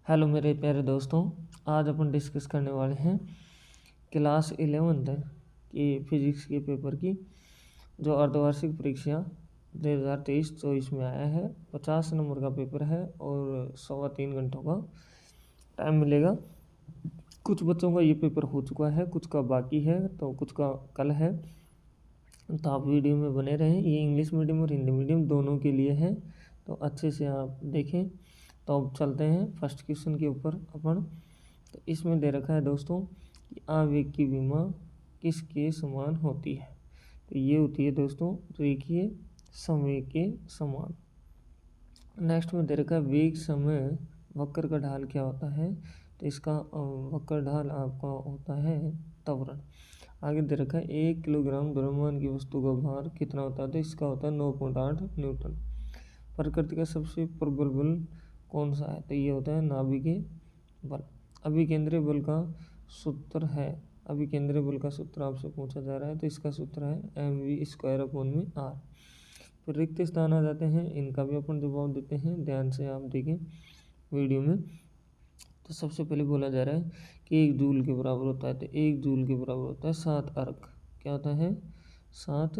Hello मेरे प्यारे दोस्तों, आज अपन डिस्कस करने वाले हैं क्लास 11 की फिजिक्स के पेपर की जो अर्धवार्षिक परीक्षा 2023-24 में आया है। 50 नंबर का पेपर है और 3.25 घंटों का टाइम मिलेगा। कुछ बच्चों का ये पेपर हो चुका है, कुछ का बाकी है, तो कुछ का कल है। तो आप वीडियो में बने रहें। ये इंग्लिश मीडियम और हिंदी मीडियम दोनों के लिए है, तो अच्छे से आप देखें। तो अब चलते हैं फर्स्ट क्वेश्चन के ऊपर अपन। तो इसमें दे रखा है दोस्तों कि आवेग की विमा किसके समान होती है। तो ये होती है दोस्तों रेखीय संवेग के समान। नेक्स्ट में दे रखा है वेग समय वक्र का ढाल क्या होता है। तो इसका वक्र ढाल आपका होता है त्वरण। आगे दे रखा है 1 किलोग्राम द्रव्यमान की वस्तु का भार कितना होता है। तो इसका होता है 9.8 न्यूटन। प्रकृति का सबसे प्रबल बल कौन सा है। तो ये होता है नाभिकीय बल। अभिकेंद्रीय बल का सूत्र है। अभिकेंद्रीय बल का सूत्र आपसे पूछा जा रहा है, तो इसका सूत्र है mv²/r। फिर रिक्त स्थान आ जाते हैं, इनका भी अपन जवाब देते हैं। ध्यान से आप देखें वीडियो में। तो सबसे पहले बोला जा रहा है कि 1 जूल के बराबर होता है। तो 1 जूल के बराबर होता है 7 अर्घ। क्या होता है? 7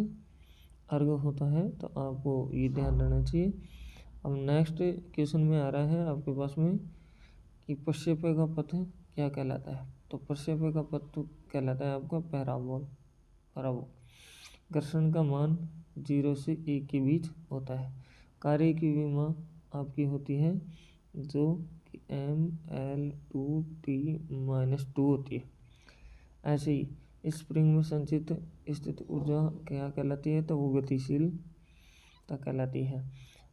अर्घ होता है। तो आपको ये ध्यान रहना चाहिए। अब नेक्स्ट क्वेश्चन में आ रहा है आपके पास में कि प्रक्षेपण का पथ क्या कहलाता है। तो प्रक्षेपण का पथ तो कहलाता है आपका पैराबोल। घर्षण का मान 0 से 1 के बीच होता है। कार्य की विमा आपकी होती है जो कि mL2T-2 होती है। ऐसे ही स्प्रिंग में संचित स्थित ऊर्जा क्या कहलाती है। तो वो गतिशीलता कहलाती है।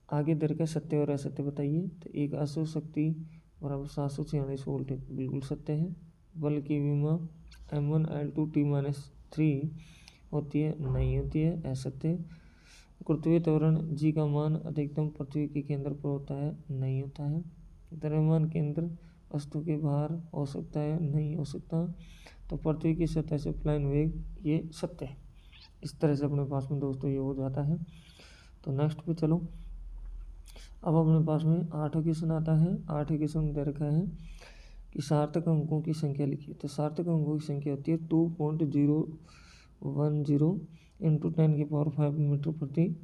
आगे दर का सत्य और असत्य बताइए। तो एक अशुभ शक्ति बराबर 746 वोल्ट बिल्कुल सत्य है। बल की विमा m1L2T-3 होती है, नहीं होती है, असत्य। गुरुत्वीय त्वरण जी का मान अधिकतम पृथ्वी के केंद्र पर होता है, नहीं होता है। द्रव्यमान केंद्र वस्तु के बाहर हो सकता है, नहीं हो सकता। तो पृथ्वी की सतह से पलायन वेग ये सत्य है। इस तरह से अपने पास में दोस्तों ये हो जाता है। तो नेक्स्ट पे चलो। अब अपने पास में 8वां क्वेश्चन आता है। 8वें क्वेश्चन दे रखा है कि सार्थक अंकों की संख्या लिखिए। तो सार्थक अंकों की संख्या होती है 2.010 इंटू 10⁵ मीटर प्रति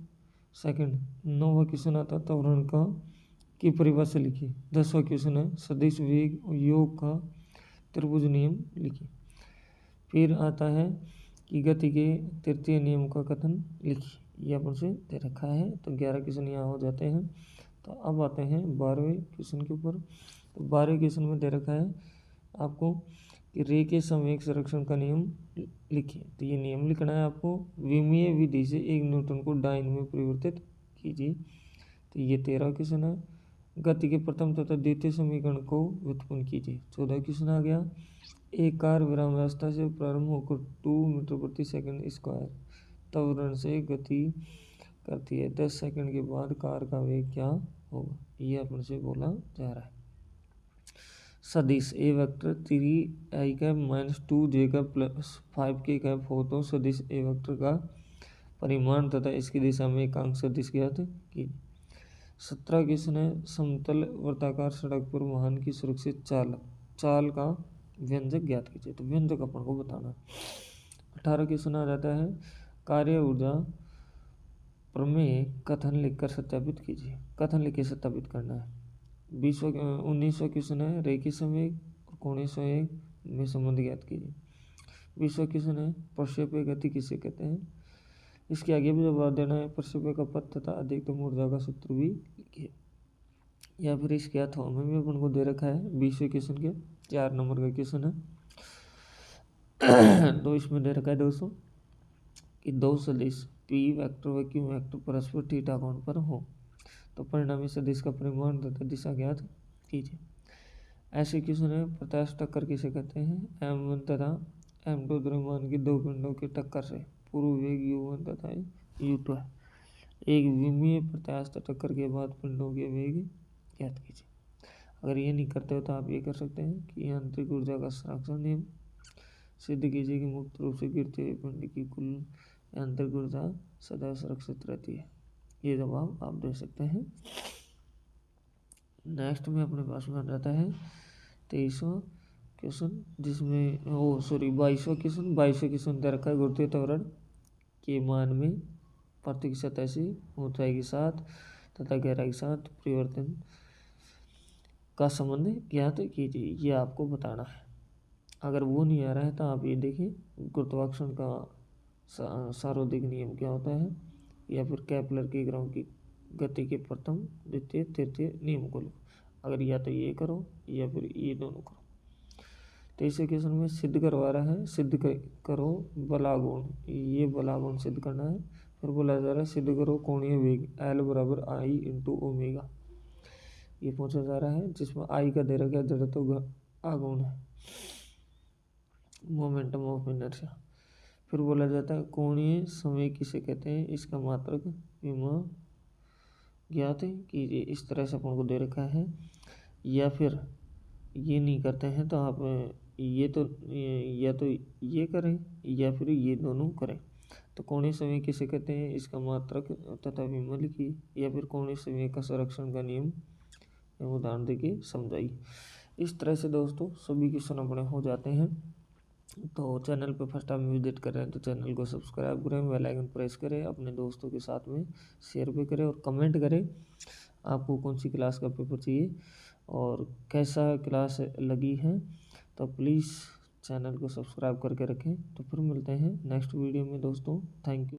सेकंड। 9वां क्वेश्चन आता है त्वरण का की परिभाषा लिखिए। 10वां क्वेश्चन है सदिश वेग योग का त्रिभुज नियम लिखिए। फिर आता है कि गति के तृतीय नियम का कथन लिखिए। ये अपन से दे रखा है। तो 11 क्वेश्चन यहाँ हो जाते हैं। तो अब आते हैं 12वें क्वेश्चन के ऊपर। तो 12वें क्वेश्चन में दे रखा है आपको कि रेखीय संवेग संरक्षण का नियम लिखिए। तो ये नियम लिखना है आपको। विमीय विधि से 1 न्यूटन को डाइन में परिवर्तित कीजिए। तो ये 13वां क्वेश्चन है। गति के प्रथम तथा द्वितीय समीकरण को व्युत्पन्न कीजिए। 14वां क्वेश्चन आ गया। एक कार विरामावस्था से प्रारंभ होकर 2 मीटर प्रति सेकंड स्क्वायर त्वरण से गति करती है। 10 सेकंड के बाद कार का वेग क्या होगा, ये अपन से बोला जा रहा है। सदिश ए वेक्टर 3i−2j+5k हो तो सदिश ए वेक्टर का परिमाण तथा इसकी दिशा में एकांक सदिश ज्ञात कीजिए। 17 क्वेश्चन है समतल वृत्ताकार सड़क पर वाहन की सुरक्षित चाल का व्यंजक ज्ञात कीजिए। तो व्यंजक अपन को बताना। 18 क्वेश्चन आ जाता है कार्य ऊर्जा प्रमेय कथन लिखकर सत्यापित कीजिए। कथन लिख के सत्यापित करना है। 19वां क्वेश्चन है रेखीय संवेग और कोणीय संवेग में संबंध ज्ञात कीजिए। 20वां क्वेश्चन है प्रक्षेपी गति किसे कहते हैं। इसके आगे भी जवाब देना है। प्रक्षेपी का पथ तथा अधिकतम ऊर्जा का सूत्र भी लिखिए। या फिर इसके अथवा में भी अपन को दे रखा है। 20वें क्वेश्चन के 4 नंबर का क्वेश्चन है। तो इसमें दे रखा है दोस्तों कि दो सदिश पी वेक्टर व क्यू वेक्टर परस्पर थीटा कोण पर हो तो परिणामी सदिश का परिमाण तथा दिशा ज्ञात कीजिए। ऐसे क्वेश्चन है प्रत्यास्थ टक्कर किसे कहते हैं। m1 तथा m2 द्रव्यमान की दो पिंडों की टक्कर से पूर्व वेग u1 तथा u2 है। एक विमीय प्रत्यास्थ टक्कर के बाद पिंडों के वेग ज्ञात कीजिए। अगर ये नहीं करते हो तो आप ये कर सकते हैं कि आंतरिक ऊर्जा का संरक्षण नियम सिद्ध कीजिए कि मुक्त रूप से गिरते हुए पिंड की कुल आंतरिक ऊर्जा सदैव सुरक्षित रहती है। ये जवाब आप दे सकते हैं। नेक्स्ट में अपने पास में रहता है 23वां क्वेश्चन, जिसमें 22वां क्वेश्चन दे रखा है गुरुत्वीय त्वरण के मान में पृथ्वी की सतह से ऊंचाई के साथ तथा गहराई के साथ परिवर्तन का संबंध ज्ञात कीजिए। ये आपको बताना है। अगर वो नहीं आ रहा है तो आप ये देखिए गुरुत्वाकर्षण का सार्वधिक नियम क्या होता है, या फिर केपलर के क्रम की गति के प्रथम द्वितीय तृतीय नियम को लो। अगर या तो ये करो या फिर ये दोनों करो। तो इस क्वेश्चन में सिद्ध करवा रहा है, सिद्ध करो बलागुण, ये बलागुण सिद्ध करना है। फिर बोला जा रहा है सिद्ध करो कोणीय वेग L बराबर I इंटू ओमेगा, ये पूछा जा रहा है, जिसमें I का दे रखा है जड़त्व आघूर्ण है, मोमेंटम ऑफ इनर्शिया। फिर बोला जाता है कोणीय समय किसे कहते हैं, इसका मात्रक विमा ज्ञात कीजिए। इस तरह से अपन को दे रखा है। या फिर ये नहीं करते हैं तो आप या तो ये करें या फिर ये दोनों करें। तो कोणीय समय किसे कहते हैं, इसका मात्रक तथा विमा लिखिए, या फिर कोणीय समय का संरक्षण का नियम उदाहरण देके समझाइए। इस तरह से दोस्तों सभी क्वेश्चन अपने हो जाते हैं। तो चैनल पे फर्स्ट टाइम विजिट कर रहे हैं तो चैनल को सब्सक्राइब करें, बेल आइकन प्रेस करें, अपने दोस्तों के साथ में शेयर भी करें और कमेंट करें आपको कौन सी क्लास का पेपर चाहिए और कैसा क्लास लगी है। तो प्लीज़ चैनल को सब्सक्राइब करके रखें। तो फिर मिलते हैं नेक्स्ट वीडियो में दोस्तों। Thank you.